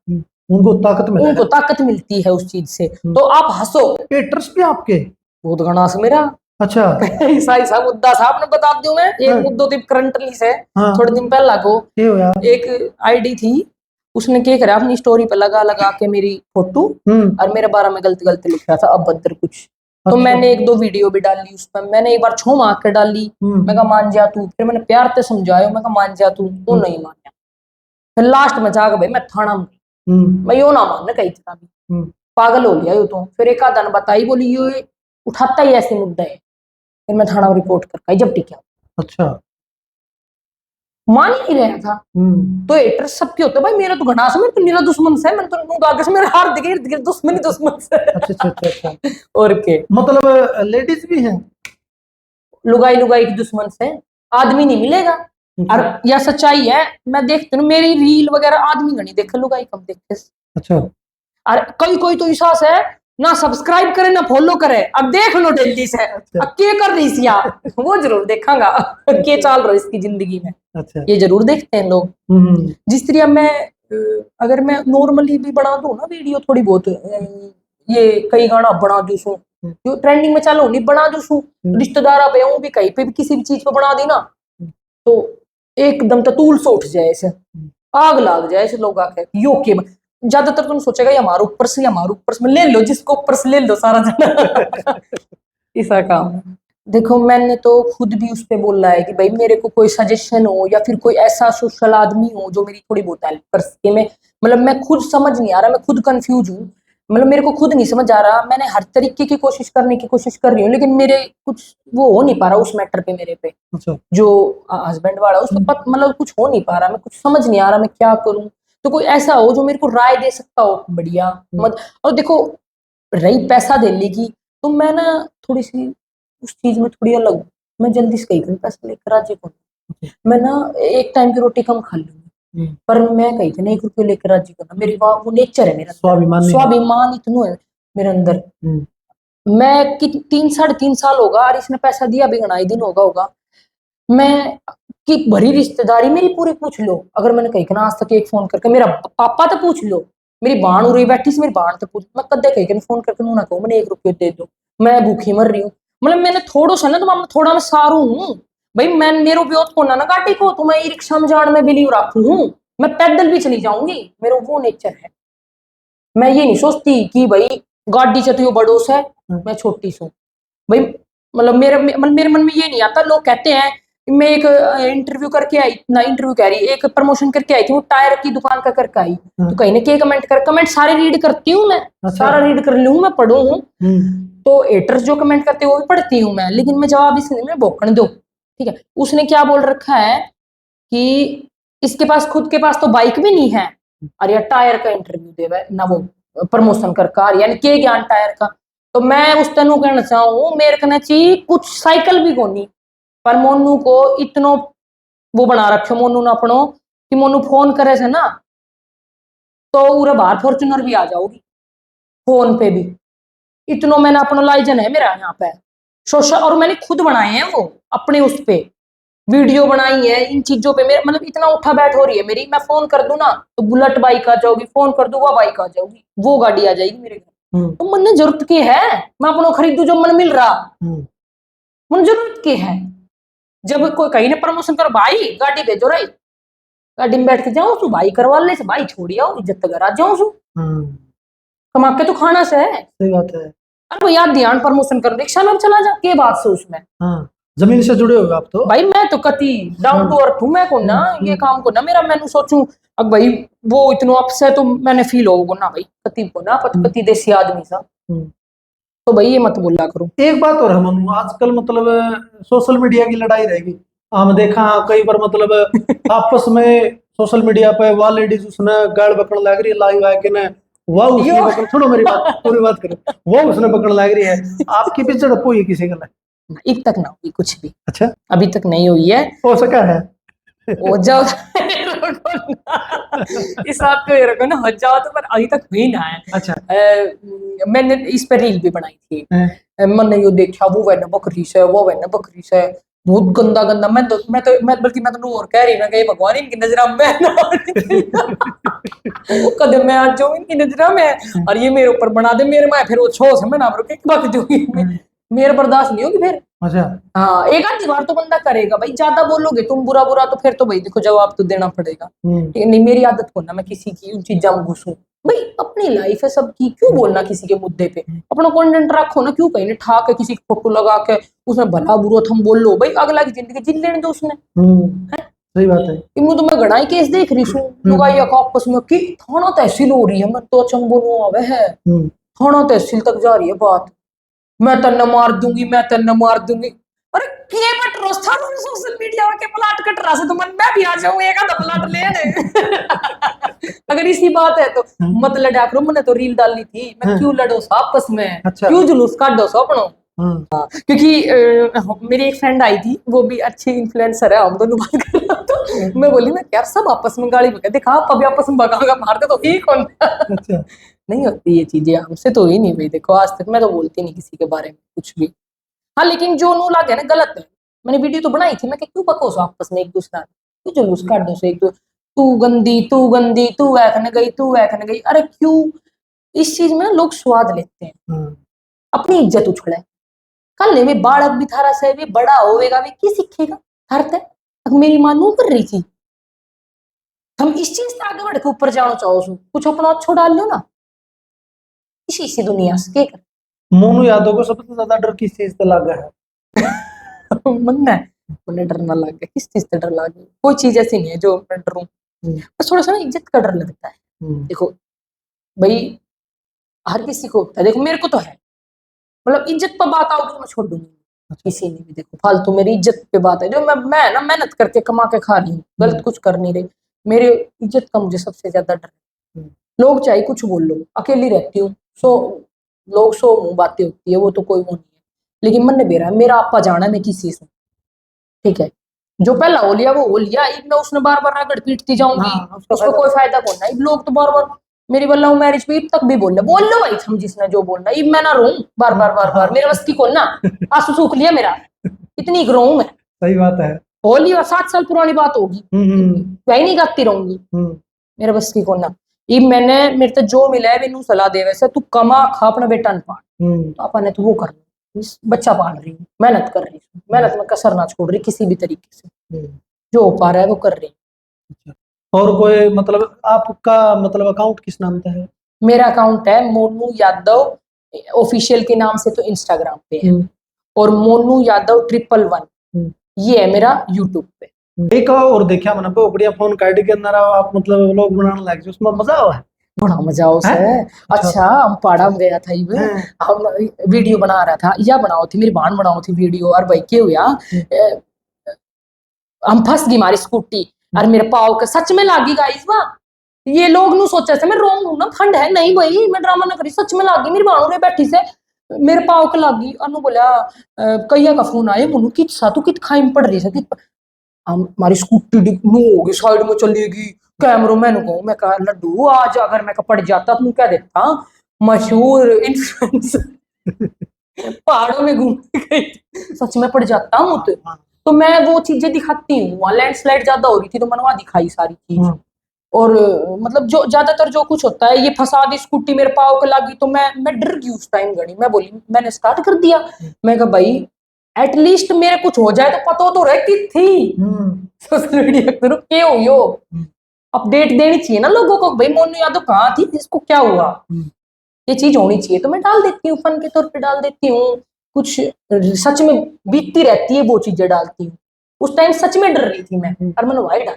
उनको ताकत मिलती है उस चीज से, तो आप हंसो। एड्रेस भी आपके बहुत गणास मेरा। अच्छा, ऐसा मुद्दा साहब ने बता दूं मैं, एक मुद्दों तो करंटली से थोड़े दिन पहला को एक आईडी थी, उसने क्या करा अपनी स्टोरी पे लगा लगा के मेरी फोटो और मेरे बारे में गलत गलत लिख रहा था अभद्र कुछ। तो मैंने एक दो वीडियो भी डाली उस पर, मैंने एक बार छो मार के डाली, मैं कहा मान जा तू, फिर मैंने प्यार से समझाया, मैं कहा मान जा तू, वो नहीं माना। फिर लास्ट में जाकर भाई मैं थाना में, मैं यो ना मानना कहीं तरह भी, पागल हो गया यो तो। फिर एक आधा ने बताई, बोली ये उठाता ही ऐसे मुद्दा है, फिर मैं थाना में रिपोर्ट करके जब टिका। अच्छा, मान ही नहीं रहा था। तो एटर सबके होते भाई, मेरा तो घनास में तो मेरा दुश्मन से, मैंने तो आगे से मेरे हार दिखे इर्द गिर्द दुश्मन ही दुश्मन से। अच्छा। और के मतलब लेडीज भी हैं, लुगाई लुगाई की दुश्मन से आदमी नहीं मिलेगा। और यह सच्चाई है, मैं देखती हूँ मेरी रील वगैरह आदमी गणी देखे, लुगाई कम देखे। अच्छा, और कोई तो विश्वास है ना, सब्सक्राइब करे ना फॉलो करे, अब देख लो दिल्ली से अब क्या कर रही थी आप, वो जरूर देखांगा क्या चल रहा है इसकी जिंदगी में। अच्छा, ये जरूर देखते हैं लोग। जिस तरह मैं अगर मैं नॉर्मली भी बना दूं ना वीडियो थोड़ी बहुत, ये कई गाना बना दू सू जो ट्रेंडिंग में चालू नहीं, बना दू सू रिश्तेदार पे हूं भी कहीं पे भी किसी भी चीज पे बना दी ना, तो एकदम तूल से उठ जाए, ऐसे आग लग जाए ऐसे लोग आके यो के। ज्यादातर तुम सोचेगा ये हमारे ऊपर से, हमारे ऊपर से ले लो, जिसको ऊपर से ले लो सारा जना ऐसा काम है। देखो मैंने तो खुद भी उस पे बोला है कि भाई मेरे को कोई सजेशन हो या फिर कोई ऐसा सोशल आदमी हो जो मेरी थोड़ी बहुत हेल्प कर सके, मैं मतलब मैं खुद समझ नहीं आ रहा, मैं खुद कंफ्यूज हूँ, मतलब मेरे को खुद नहीं समझ आ रहा। मैंने हर तरीके की कोशिश करने की कोशिश कर रही हूँ, लेकिन मेरे कुछ वो हो नहीं पा रहा उस मैटर पे, मेरे पे जो हस्बैंड वाला उस पर मतलब कुछ हो नहीं पा रहा, मैं कुछ समझ नहीं आ रहा मैं क्या करूँ। तो कोई ऐसा हो जो मेरे को राय दे सकता हो बढ़िया मत। और देखो रही पैसा देने की, तो मैं ना थोड़ी सी उस चीज में थोड़ी अलग हूँ, मैं जल्दी से कहीं पैसा लेकर राजी को, मैं ना एक टाइम की रोटी कम खा लूंगी, पर मैं कहीं थे 1 रुपये लेकर राजी करना, मेरी वो नेचर है मेरा, स्वाभिमान इतना है मेरे अंदर। मैं 3-3.5 साल होगा और इसने पैसा दिया भी गणाई दिन होगा मैं कि भरी रिश्तेदारी मेरी पूरी पूछ लो, अगर मैंने कहीं ना आज तक एक फोन करके, मेरा पापा तो पूछ लो, मेरी बाण उड़ी बैठी से मेरी बाण तो पूछ, मैं कदे कहीं फोन करके ना कहूँ मैंने 1 रुपये दे दो, मैं भूखी मर रही हूँ, मतलब मैंने थोड़ा सा ना, तो थोड़ा मैं सारू हूँ भाई, मैं मेरे ब्योत को ना गाड़ी को, तो मैं ई रिक्शा में जान में बिलीव रखू हूँ, मैं पैदल भी चली जाऊंगी, मेरा वो नेचर है। मैं ये नहीं सोचती कि भाई गाड़ी से तो यो बड़ोस है मैं छोटी सू भाई, मतलब मेरे मन में ये नहीं आता। लोग कहते हैं, मैं एक इंटरव्यू करके आई ना, इंटरव्यू कह रही एक प्रमोशन करके आई थी, वो टायर की दुकान का करके आई, तो कहीं ने क्या कमेंट सारे रीड करती हूँ मैं, सारा रीड कर लूँ मैं, पढ़ू हूँ, तो एटर्स जो कमेंट करते हैं वो भी पढ़ती हूँ मैं, लेकिन मैं जवाब इसलिए मैं भोकन दो, ठीक है। उसने क्या बोल रखा है कि इसके पास खुद के पास तो बाइक भी नहीं है और यार टायर का इंटरव्यू दे ना, वो प्रमोशन कर कार यानी के ज्ञान टायर का। तो मैं उस तेनू कहना चाहूँ, मेरे कहना चाहिए कुछ साइकिल भी कोनी, पर मोनू को इतनो वो बना रखे मोनू ने अपनो कि मोनू फोन करे से ना तो उरे बाहर फॉर्चुनर भी आ जाओगी फोन पे भी। इतना मैंने अपना लाइजन है मेरा यहाँ पे सोशल, और मैंने खुद बनाए हैं वो अपने उस पे वीडियो बनाई है इन चीजों पे। मेरे मतलब इतना उठा बैठ हो रही है मेरी, मैं फोन कर दूं ना तो बुलेट बाइक आ जाओगी, फोन कर दूं वो बाइक आ जाओगी, वो गाड़ी आ जाएगी मेरे घर। तो मन जरूरत की है मैं अपना खरीदू जो मन मिल रहा, मन जरूरत की है। जब कोई कहीं ने प्रमोशन कर भाई गाड़ी भेजो रही, गाड़ी में बैठ के जाओ सु भाई करवा ले से भाई छोड़ी आओ इज्जत कर आ जाओ सु, कमा के तो खाना से है। सही बात है। अरे भैया ध्यान प्रमोशन कर रिक्शा में चला जा के बात से उसमें। हाँ, जमीन से जुड़े हो आप तो। भाई मैं तो कति डाउन टू अर्थ हूँ, मैं को ना ये काम को ना मेरा मैंने सोचूं अब भाई वो इतना अप्स है तो मैंने फील होगा ना भाई कति को ना पति देसी आदमी सा, तो भाई ये मत बोला करो। एक बात और हम आजकल मतलब सोशल मीडिया की लड़ाई रहेगी, हम देखा कई बार मतलब आपस में सोशल मीडिया पे वह लेडीज उसने गाड़ पकड़ लग रही है लाइव आके ना, वह उसने पकड़, सुनो मेरी बात पूरी बात करो, वो उसने पकड़ लग रही है, आपकी भी झड़प हुई किसी का? एक तक ना हुई कुछ भी, अच्छा अभी तक नहीं हुई है। हो सका है हो जाओ इस बात को ये रखो ना, हो जाओ तो, पर अभी तक हुई ना है। अच्छा मैंने इस पर रील भी बनाई थी, मैंने ये देखा वो वैन बकरी से, वो वैन बकरी से, बहुत गंदा गंदा। मैं बल्कि मैं तो और कह रही मैं भगवान इनकी नजरा में कदम में आज जो इनकी नजरा में और ये मेरे ऊपर बना दे, मेरे में फिर वो छो से मैं ना रुके बात जो मेरे बर्दाश्त नहीं होगी फिर। अच्छा हाँ एक आधी बार तो बंदा करेगा भाई, ज्यादा बोलोगे तुम बुरा बुरा तो फिर तो भाई देखो जवाब तो देना पड़ेगा। नहीं मेरी आदत को ना मैं किसी की उन चीजा में घुसूं, भाई अपनी लाइफ है सबकी, क्यों बोलना किसी के मुद्दे पे, अपना कंटेंट रखो ना, क्यों कहीं ने ठा के किसी की फोटो लगा के उसमें भला बुरा तुम बोल लो, भाई अगला की जिंदगी जिल लेने दो उसने। सही बात है। इनमें तो मैं घना केस देख रही हूँ लुगाइया का आपस में कि थाना तहसील हो रही है, मैं तो चंबो आवे है थाना तहसील तक जा रही है बात, मैं तन्ने मार दूंगी, मैं तन्ने मार दूंगी। अरे के मत रोस्ता सोशल मीडिया के प्लाट कट रहा से तो मन मैं भी आ जाऊं एक आधा प्लाट ले अगर इसी बात है तो मत लड़ा करो, मैंने तो रील डालनी थी, मैं क्यों लड़ो सो आपस में, क्यों जुलूस काटो सो अपनो। क्योंकि मेरी एक फ्रेंड आई थी, वो भी अच्छी इन्फ्लुएंसर है, हम दोनों बात कर रहे तो मैं बोली मैं यार सब आपस में गाली बका देखा आप अभी आपस में बगागा मारते तो ही कौन अच्छा नहीं होती ये चीजें, हमसे तो ही नहीं भाई, देखो आज तक मैं तो बोलती नहीं किसी के बारे में कुछ भी। हाँ लेकिन जो नो लगे ना गलत है, मैंने वीडियो तो बनाई थी, मैं क्यों बको सो आपस में एक दूसरा, क्यों जुलूस काट दो एक दो, तू गंदी तू गंदी तू ऐखने गई तू ऐखने गई, अरे क्यों इस चीज में ना लोग स्वाद लेते हैं, अपनी इज्जत उछड़े, कल ने भी बालक भी थारा से भी बड़ा होवेगा भी की सीखेगा हर तक मेरी मां नू कर रही थी, हम इस चीज से आगे बढ़ के ऊपर जाना चाहो कुछ अपना अच्छो डाल लो ना इसी दुनिया से के कर। मोनू यादव को सबसे ज्यादा डर किस चीज से लगा है? मुन्ने डर ना लग गया, किस चीज से डर लग गया, कोई चीज ऐसी नहीं है जो मैं डरूं, बस थोड़ा सा ना इज्जत का डर लगता है। देखो भाई हर किसी को होता है, देखो मेरे को तो है, मतलब इज्जत पर बात आओगी तो मैं छोड़ दूंगी किसी ने भी, देखो फालतू मेरी इज्जत पे बात है, जो मैं ना मेहनत करके कमा के खा रही हूँ, गलत कुछ कर नहीं रही, मेरे इज्जत का मुझे सबसे ज्यादा डर है। लोग चाहे कुछ बोल लो, अकेली रहती हूँ, लोग मुंह बातें होती है, वो तो कोई वो नहीं है, लेकिन मन ने बेरा मेरा आपा जाना मैं किसी से, ठीक है, जो पहला हो लिया वो हो लिया, मैं उसने बार बार रगड़ पीटती जाऊंगी, उसको कोई फायदा कौन है। लोग तो बार बार मेरी बल्ला मैरिज पे तक भी बोल लो भाई हम जिसने जो बोलना, इब मैं ना रो बार बार मेरे बस की कौन ना, आंसू सूख लिया मेरा, इतनी रो मैं, सही बात है, हो लिया 7 साल पुरानी बात होगी, वही नहीं गाती रहूंगी, मेरे बस की कौन ना। इब मैंने मेरे तो जो मिला है मैनू सलाह दे वैसे तू कमा खा अपना बेटा न पाल, तो अपन ने तो वो कर बच्चा पाल रही हूँ, मेहनत कर रही हूँ, मेहनत में कसर ना छोड़ रही किसी भी तरीके से, जो हो पा रहा है वो कर रही हूँ। और कोई मतलब आपका मतलब अकाउंट किस नाम का है? मेरा अकाउंट है मोनू यादव ऑफिशियल के नाम से तो इंस्टाग्राम पे है, और मोनू यादव 111 ये है मेरा यूट्यूब पे। एक और देखा मैंने बढ़िया फोन काट के अंदर आप मतलब व्लॉग बनाने लग जाए, उसमें मजा आवा है, बड़ा मजा उसे। अच्छा हम पाड़ा में गया था, हम वीडियो बना रहा था, या बनाओ थी मेरी बहन बनाओ थी वीडियो, और भाई क्या हुआ हम फंस गई हमारी स्कूटी, और मेरे पाव के सच में लागी गाइस वाह, ये लोग नु सोचा से मैं रोंग हूं ना फंड है नहीं भाई, मैं ड्रामा ना करी, सच में लागी मेरी बहन रे बैठी से मेरे पाव के लागी, अनु बोला कहिया का फोन आया मुनु कित सा तू कित खाई में पड़ रही से, हमारी स्कूटी नो होगी साइड में चलेगी, कैमरोमैन को मैं कहा लड्डू आज अगर मैं पड़ जाता तो मैं क्या देता मशहूर इन्फ्लुएंसर पहाड़ों में घूमने गई सच में पड़ जाता हूँ तो मैं वो चीजें दिखाती हूँ। वहाँ लैंडस्लाइड ज्यादा हो रही थी तो मैंने वहां दिखाई सारी चीज। और मतलब जो ज्यादातर जो कुछ होता है ये फंसा दी स्कूटी मेरे पाँव को लगी तो मैं डर गई उस टाइम घड़ी। मैं बोली मैंने स्टार्ट कर दिया। मैं कहा भाई एटलीस्ट मेरे कुछ हो जाए तो पता तो रहे कि थी सोशल मीडिया पर क्या हुई हो। अपडेट देनी चाहिए ना लोगों को भाई मोनू यादव कहाँ थी इसको क्या हुआ ये चीज होनी चाहिए। तो मैं डाल देती हूँ फन के तौर पे डाल देती हूँ। कुछ सच में बीतती रहती है वो चीजें डालती हूँ। उस टाइम सच में डर रही थी मैं और मैंने वही डाल।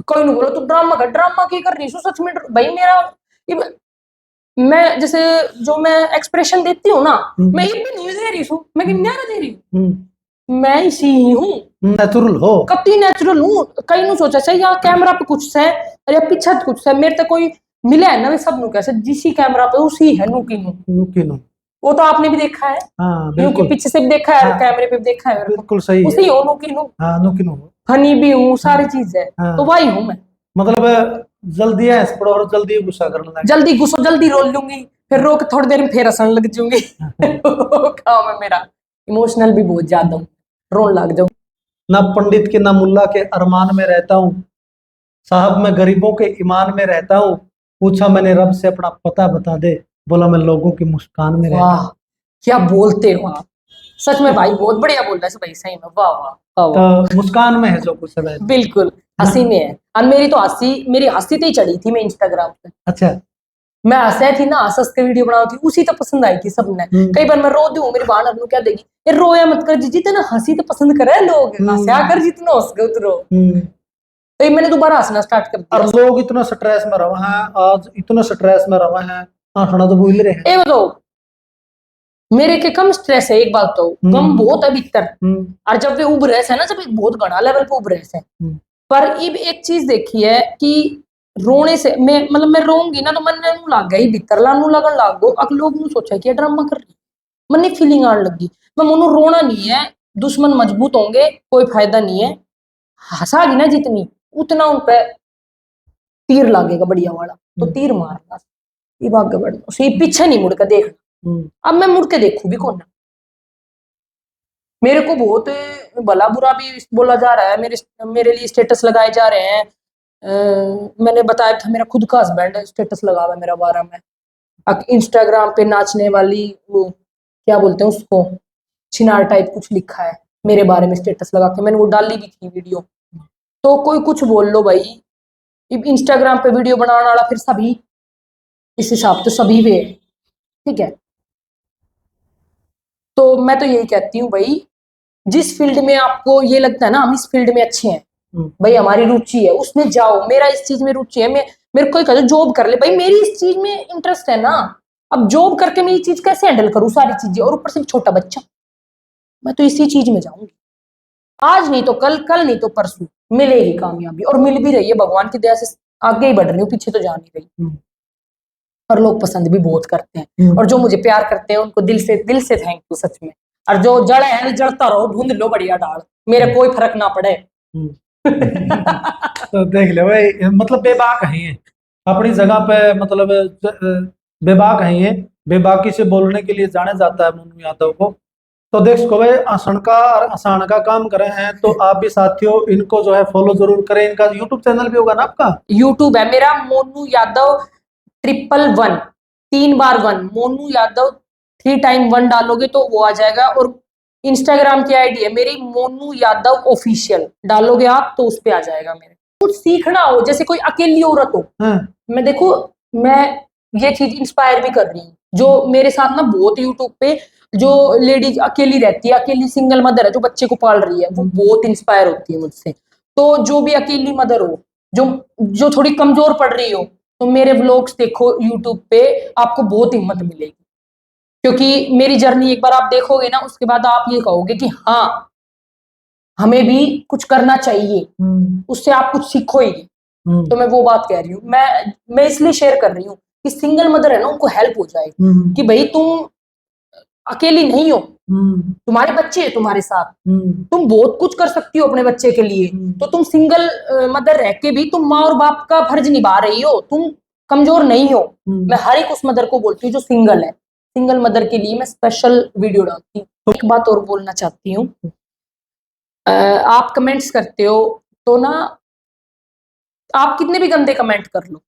कोई नहीं बोला तू ड्रामा की कर रही सच में भाई मेरा मैं जैसे जो मैं एक्सप्रेशन देती हूँ ना मैं ये भी नहीं दे रही हूँ मैं किन्या दे रही हूँ मैं इसी ही हूँ नेचुरल हो कति नेचुरल हूँ। कई नु सोचा चाहिए या कैमरा पे कुछ है या पीछे कुछ है मेरे तक कोई मिला है ना मैं सब नु कैसे जिसी कैमरा पे उसी है नु की नु वो तो आपने भी देखा है। हाँ, क्योंकि पीछे से भी देखा है हाँ, कैमरे पे भी देखा है बिल्कुल सही उसी हो नु की नु हाँ, नु की नु फनी भी हूँ सारी चीज है तो वही हूँ मैं। मतलब जल्दी है पड़ो और जल्दी गुस्सा करने लगे जल्दी गुस्सा जल्दी रोल लूंगी फिर रो के थोड़ी देर में फिर हंसने लग जाऊंगी काम है मेरा। इमोशनल भी बहुत ज्यादा हूँ रोन लग जाऊँ। ना पंडित के ना मुल्ला के अरमान में रहता हूँ साहब मैं गरीबों के ईमान में रहता हूँ पूछा मैंने रब से अपना पता बता दे बोला मैं लोगों की मुस्कान में रहता वाह हूँ। क्या बोलते हो आप सच में भाई बहुत बढ़िया बोल रहा है भाई सही में वाह वाह वाह तो मुस्कान में है जो कुछ है बिल्कुल हंसी में है। और मेरी तो मेरी हंसी तो ही चढ़ी थी मैं इंस्टाग्राम पे। अच्छा मैं हंसे थी ना हंस के वीडियो बनाती थी उसी तो पसंद आई थी सबने। कई बार मैं रो दूं मेरी बहन अपनों क्या देगी ये रोया मत कर जितना हंसी तो पसंद करे लोग हंसा कर जितना हंस गए उतरो। तो मैंने दोबारा हंसना स्टार्ट कर दिया। और लोग इतना स्ट्रेस में रहे हैं आज इतना स्ट्रेस में रहे हैं हंसना तो भूल रहे हैं। ए बताओ मेरे के कम स्ट्रेस है एक बात तो गम बहुत है भीतर और जब वे उब रहे हैं ना जब बहुत घना लेवल पे उब रहे हैं पर अब एक चीज देखी है कि रोने से मैं रोऊंगी ना तो मन लग गई भीतर लानू लगन लाग गो अगर लोग सोचा कि ड्रामा कर रही मन फीलिंग आने लगी मैं मनु रोना नहीं है दुश्मन मजबूत होंगे कोई फायदा नहीं है हंसागी ना जितनी उतना उन पे तीर लागेगा बढ़िया वाला तो तीर मारना ये आगे बढ़ना सही पीछे नहीं मुड़ के देखना। अब मैं मुड़ के देखू भी कौन मेरे को बहुत भला बुरा भी बोला जा रहा है मेरे लिए स्टेटस लगाए जा रहे हैं। मैंने बताया था मेरा खुद का हस्बैंड स्टेटस लगा हुआ है मेरा बारे में इंस्टाग्राम पे नाचने वाली वो क्या बोलते हैं उसको चिनार टाइप कुछ लिखा है मेरे बारे में स्टेटस लगा के मैंने वो डाली भी थी वीडियो। तो कोई कुछ बोल लो भाई इंस्टाग्राम पे वीडियो बनाने वाला फिर सभी इस हिसाब से सभी वे ठीक है। तो मैं तो यही कहती हूँ भाई जिस फील्ड में आपको ये लगता है ना हम इस फील्ड में अच्छे हैं भाई हमारी रुचि है उसमें जाओ मेरा इस चीज में रुचि है मेरे को कहते जॉब कर ले भाई मेरी इस चीज में इंटरेस्ट है ना। अब जॉब करके मैं ये चीज कैसे हैंडल करूँ सारी चीजें और ऊपर से छोटा बच्चा मैं तो इसी चीज में जाऊंगी आज नहीं तो कल नहीं तो परसों मिलेगी कामयाबी और मिल भी रही है भगवान की दया से आगे ही बढ़ रही हूँ पीछे तो जा नहीं रही और लोग पसंद भी बहुत करते हैं और जो मुझे प्यार करते हैं उनको दिल से थैंक यू सच में। और जो जड़ है जड़ता रहो ढूंढ लो बढ़िया डाल मेरे कोई फर्क ना पड़े। तो देख ले भाई मतलब बेबाक है अपनी जगह पे मतलब बेबाक है बेबाकी से बोलने के लिए जाने जाता है मोनू यादव को। तो देख सको भाई आसान का काम करे हैं तो आप भी साथियों इनको जो है फॉलो जरूर करें। इनका यूट्यूब चैनल भी होगा ना आपका यूट्यूब है मेरा मोनू यादव 111 3 बार 1 मोनू यादव 3 टाइम 1 डालोगे तो वो आ जाएगा। और इंस्टाग्राम की आईडी है मेरी मोनू यादव ऑफिशियल डालोगे आप तो उस पे आ जाएगा। मेरे कुछ सीखना हो जैसे कोई अकेली औरत हो मैं देखो मैं ये चीज इंस्पायर भी कर रही हूँ जो मेरे साथ ना बहुत यूट्यूब पे जो लेडीज अकेली रहती है अकेली सिंगल मदर है जो बच्चे को पाल रही है वो बहुत इंस्पायर होती है मुझसे। तो जो भी अकेली मदर हो जो थोड़ी कमजोर पड़ रही हो तो मेरे व्लॉग्स देखो यूट्यूब पे आपको बहुत हिम्मत मिलेगी क्योंकि मेरी जर्नी एक बार आप देखोगे ना उसके बाद आप ये कहोगे कि हाँ हमें भी कुछ करना चाहिए उससे आप कुछ सीखो ही। तो मैं वो बात कह रही हूँ मैं इसलिए शेयर कर रही हूँ कि सिंगल मदर है ना उनको हेल्प हो जाए कि भाई तुम अकेली नहीं हो, तुम्हारे बच्चे हैं तुम्हारे साथ, तुम बहुत कुछ कर सकती हो अपने बच्चे के लिए। तो तुम सिंगल मदर रह के भी तुम माँ और बाप का फर्ज निभा रही हो, तुम कमजोर नहीं हो। मैं हर एक उस मदर को बोलती हूँ जो सिंगल है, सिंगल मदर के लिए मैं स्पेशल वीडियो डालती हूँ। एक बात और बोलना चाहती हूँ, आप कमेंट्स करते हो तो ना, आप कितने भी गंदे कमेंट कर लो,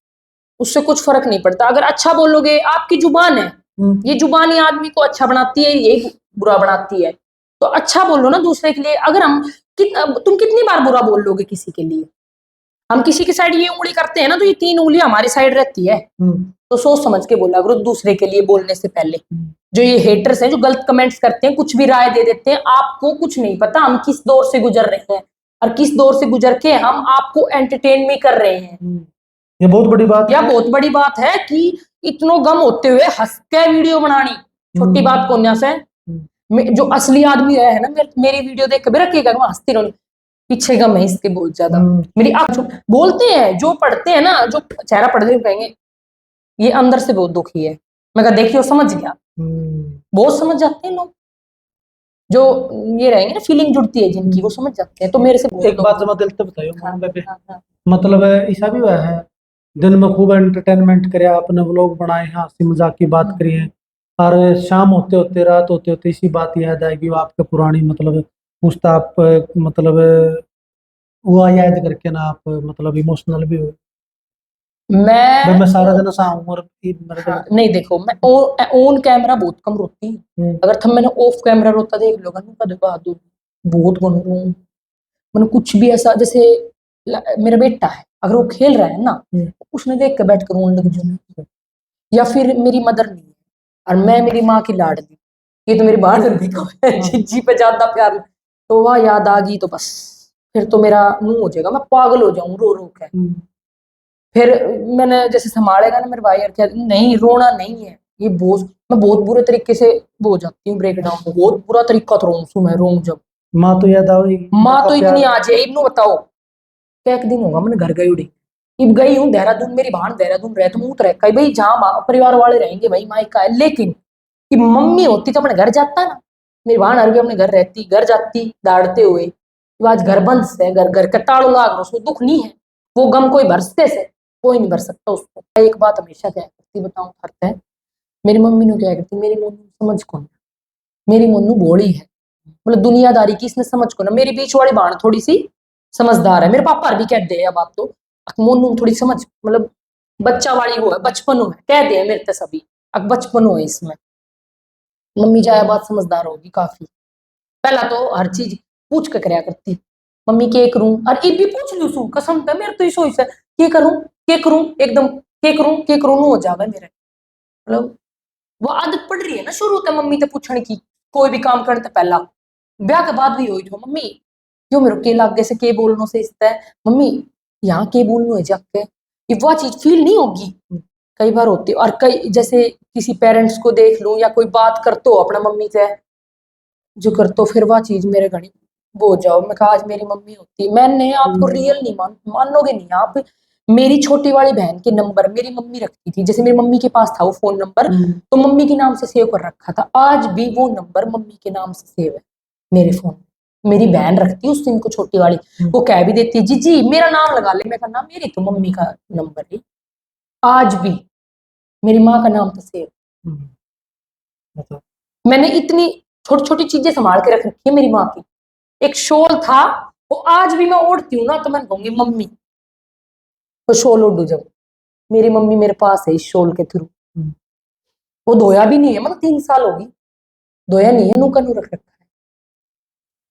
उससे कुछ फर्क नहीं पड़ता। अगर अच्छा बोलोगे, आपकी जुबान है, ये जुबान ही आदमी को अच्छा बनाती है, ये बुरा बनाती है। तो अच्छा बोलो ना दूसरे के लिए। अगर तुम कितनी बार बुरा बोल लोगे किसी के लिए? हम किसी की साइड ये उंगली करते हैं ना, तो ये 3 उंगली हमारी साइड रहती है। तो सोच समझ के बोला करो दूसरे के लिए बोलने से पहले। जो ये हेटर्स हैं, जो गलत कमेंट्स करते हैं, कुछ भी राय दे देते हैं, आपको कुछ नहीं पता हम किस दौर से गुजर रहे हैं, और किस दौर से गुजर के हम आपको एंटरटेन भी कर रहे हैं। ये बहुत बड़ी बात यह बहुत बड़ी बात है कि इतनो गम होते हुए हंस के वीडियो बनानी छोटी बात को न्यास है। जो असली आदमी है ना, मेरी वीडियो देख के रखिएगा, मैं हंसती रहूंगी, पीछे गम है इसके बहुत ज्यादा। मेरी बोलते हैं, जो पढ़ते हैं ना, जो चेहरा पढ़ते हुए कहेंगे ये अंदर से बहुत दुखी है। मैं कहा देखियो समझ गया, बहुत समझ जाते हैं लोग, जो ये रहेंगे ना, फीलिंग जुड़ती है जिनकी, वो समझ जाते हैं। तो मेरे से एक बात जमा दिल से बताइयो हाँ, बेबे, हाँ। मतलब ऐसा भी हुआ है दिन में खूब एंटरटेनमेंट करे, अपने व्लॉग बनाए, हंसी मजाक की बात करी है, और शाम होते होते, रात होते होते इसी बात याद आएगी, वो आपके पुरानी मतलब पूछता, आप मतलब वो याद करके ना आप मतलब इमोशनल भी हो। मैं सारा दिन सा हूँ और हाँ, नहीं देखो, मैं ऑन कैमरा बहुत कम रोती हूँ। अगर तुम मैंने ऑफ कैमरा रोता देख लो कभी बहुत बन रू, मैंने कुछ भी ऐसा, जैसे मेरा बेटा है, अगर वो खेल रहा है ना, उसने देख के बैठ कर रोने लग जाऊँ। या फिर मेरी मदर नहीं है और मैं मेरी माँ की लाडली, ये तो मेरी बहादुर भी को है, जी पे ज्यादा प्यार, तो वह याद आ गई तो बस फिर तो मेरा मुंह हो जाएगा, मैं पागल हो जाऊं रो रो के। फिर मैंने जैसे संभालेगा ना मेरे भाई, और क्या नहीं, रोना नहीं है ये बोझ, मैं बहुत बुरे तरीके से वो हो जाती हूँ, ब्रेक डाउन, बहुत बुरा तरीका तो रोऊं मैं, रोऊं जब माँ तो याद आओगी, माँ तो इतनी आ जाए। इब्नू बताओ क्या, एक दिन होगा मैंने घर गई उड़ी, इब गई हूँ देहरादून, मेरी बहन देहरादून रहे, तो मुंह तो रखा भाई जहाँ परिवार वाले रहेंगे भाई मायका है, लेकिन कि मम्मी होती तो अपने घर जाता ना, मेरी बहन अरबी अपने घर रहती, घर जाती दाड़ते हुए, तो आज घर बंद से, घर घर के ताड़ो लाग रहा, उसको दुख नहीं है, वो गम कोई भरसते से कोई नहीं भर सकता उसको। एक बात हमेशा क्या करती बताऊं करते है, मेरी मम्मी ने क्या करती, मेरी मम्मी समझ कौन, मेरी मन्नू भोली है, मतलब दुनियादारी की इसने समझ को ना। मेरी बीच वाली बहन थोड़ी सी समझदार है, मेरे पापा भी कहते हैं अब आप तो मोनू थोड़ी समझ, मतलब बच्चा वाली वो है, बचपन है कह दे मेरे तो सभी, अब बचपन हो इसमें। मम्मी जाया बात समझदार होगी काफी, पहला तो हर चीज पूछ के करया करती, मम्मी के करूं, और ये भी पूछ लू सू कसम पे, मेरे तो इस सोच है के करूं एकदम के करूं हो जावे मेरे, मतलब वो आदत पड़ रही है ना शुरू से मम्मी से पूछने की, कोई भी काम करने से पहला। ब्याह के बाद भी हुई थो मम्मी, क्यों मेरे के लागे से के बोलने से इसता है मम्मी, यहाँ के बोलने है जाके, ये वो चीज फील नहीं होगी, कई बार होती है। और कई जैसे किसी पेरेंट्स को देख लूं या कोई बात करते हो अपना मम्मी से जो कर, तो फिर वह चीज मेरे घड़ी वो जाओ, मैं कहा आज मेरी मम्मी होती, मैंने आपको रियल नहीं मानोगे नहीं आप, मेरी छोटी वाली बहन के नंबर मेरी मम्मी रखती थी, जैसे मेरी मम्मी के पास था वो फोन नंबर, तो मम्मी के नाम से सेव कर रखा था, आज भी वो नंबर मम्मी के नाम से सेव है मेरे फोन में। मेरी बहन रखती है उस दिन को छोटी वाली, वो कह भी देती है जी जी मेरा नाम लगा ले, मैं कहा ना मेरी तो मम्मी का नंबर है, आज भी मेरी माँ का नाम तो सेव। मैंने इतनी छोटी छोटी चीजें संभाल के रख रखी है मेरी माँ की। एक शॉल था, वो आज भी मैं ओढ़ती हूँ ना, तो मैं कहूंगी मम्मी वो शॉल ओढ़ू, जब मेरी मम्मी मेरे पास है इस शॉल के थ्रू, वो धोया भी नहीं है, मतलब 3 साल होगी धोया नहीं है, नू का नू रख रखा है।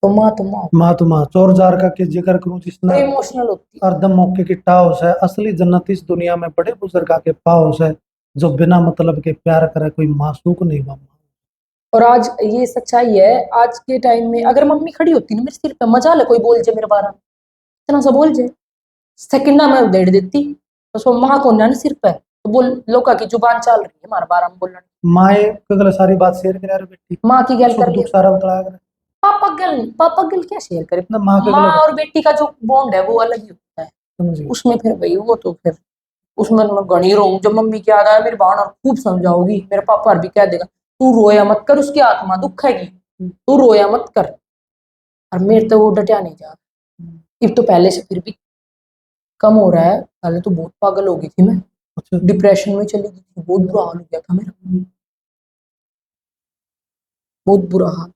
तो माँ चोर जार का के जिक्र करूं जिसने तो इमोशनल होती है। अर्धम मौके की टाउस है, असली जन्नत इस दुनिया में बड़े बुजुर्गा के पाउस है, जो बिना मतलब के प्यार करे कोई मासूक नहीं बना। और आज ये सच्चाई है, आज के टाइम में अगर मम्मी खड़ी होती ना मेरे सिर पे, मजा ले कोई बोल जाए मेरे बारे में, इतना सा बोल जाए, सेकंडा में उधेड़ देती, तो सो माँ को ना सिर पे, तो बोल लोका की जुबान चल रही है हमारे बारे में बोलने, माए कगला सारी बात शेयर करे यार बेटी, माँ की गल कर दुख सारा बताया करे, पापा गल क्या शेयर करे, ना माँ के माँ गला और बेटी का जो बॉन्ड है वो अलग ही होता है, समझिए। उसमें फिर भाई वो तो फिर उसमें मैं गणी रहूं, जब मम्मी की याद आया मेरी बहन और खूब समझाओगी, मेरे पापा भी कह देगा तू रोया मत कर, उसकी आत्मा दुखेगी, तू रोया मत कर। और मेरे तो वो डटिया नहीं जा, अब तो पहले से फिर भी कम हो रहा है। पहले तो बहुत पागल हो गई थी मैं, अच्छा। डिप्रेशन में चली गई थी, बहुत बुरा हाल हो गया था मेरा, बहुत बुरा हाल।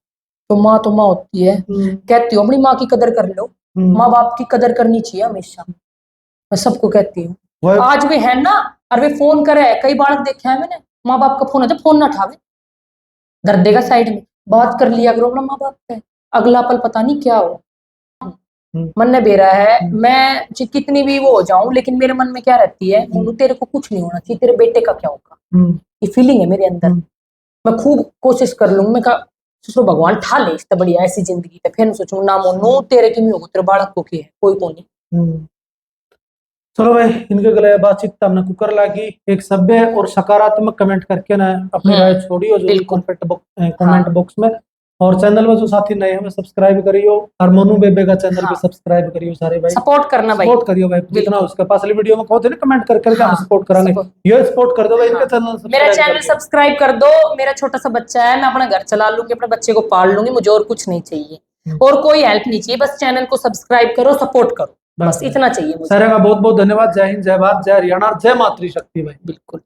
तो माँ होती है, कहती हूँ अपनी माँ की कदर कर लो, माँ बाप की कदर करनी चाहिए हमेशा, मैं सबको कहती हूँ। आज भी है ना, और वे फोन करे, कई बार देखा है मैंने, माँ बाप का फोन है, फोन ना उठावे, दर्द देगा साइड में, बात कर लिया करो अपना माँ बाप से, अगला पल पता नहीं क्या हो। मन में बेरा है, मैं कितनी भी वो हो जाऊं, लेकिन मेरे मन में क्या रहती है, मोनू तेरे को कुछ नहीं होना चाहिए, तेरे बेटे का क्या होगा, ये फीलिंग है मेरे अंदर। मैं खूब कोशिश कर लूंगी, मैं कहा सोचो भगवान ठा ले इससे बढ़िया ऐसी जिंदगी पे, फिर सोचूं ना मोनू तेरे की नहीं होगा, तेरे बालक को की है, कोई को नहीं। चलो भाई, इनके गले बातचीत तो हमने कुकर लागी, एक सभ्य और सकारात्मक कमेंट करके ना अपनी राय छोड़ियो जो बिल्कुल। कमेंट बॉक्स में, और चैनल में जो साथी नए हमें सब्सक्राइब करियो, और मोनू बेबे का चैनल भी सब्सक्राइब करियो सारे भाई, सपोर्ट करना भाई, सपोर्ट करियो भाई, जितना उसके पास वाली वीडियो में कहते ना कमेंट करके हम सपोर्ट करांगे, ये सपोर्ट कर दो भाई, इनका चैनल मेरा चैनल सब्सक्राइब कर दो। मेरा छोटा सा बच्चा है, मैं अपना घर चला लूंगी, अपने बच्चे को पाल लूंगी, मुझे और कुछ नहीं चाहिए, और कोई हेल्प नहीं चाहिए, बस चैनल को सब्सक्राइब करो, सपोर्ट करो, बस इतना चाहिए मुझे। सारे का बहुत बहुत धन्यवाद। जय हिंद, जय भारत, जय हरियाणा, जय मातृशक्ति भाई। बिल्कुल।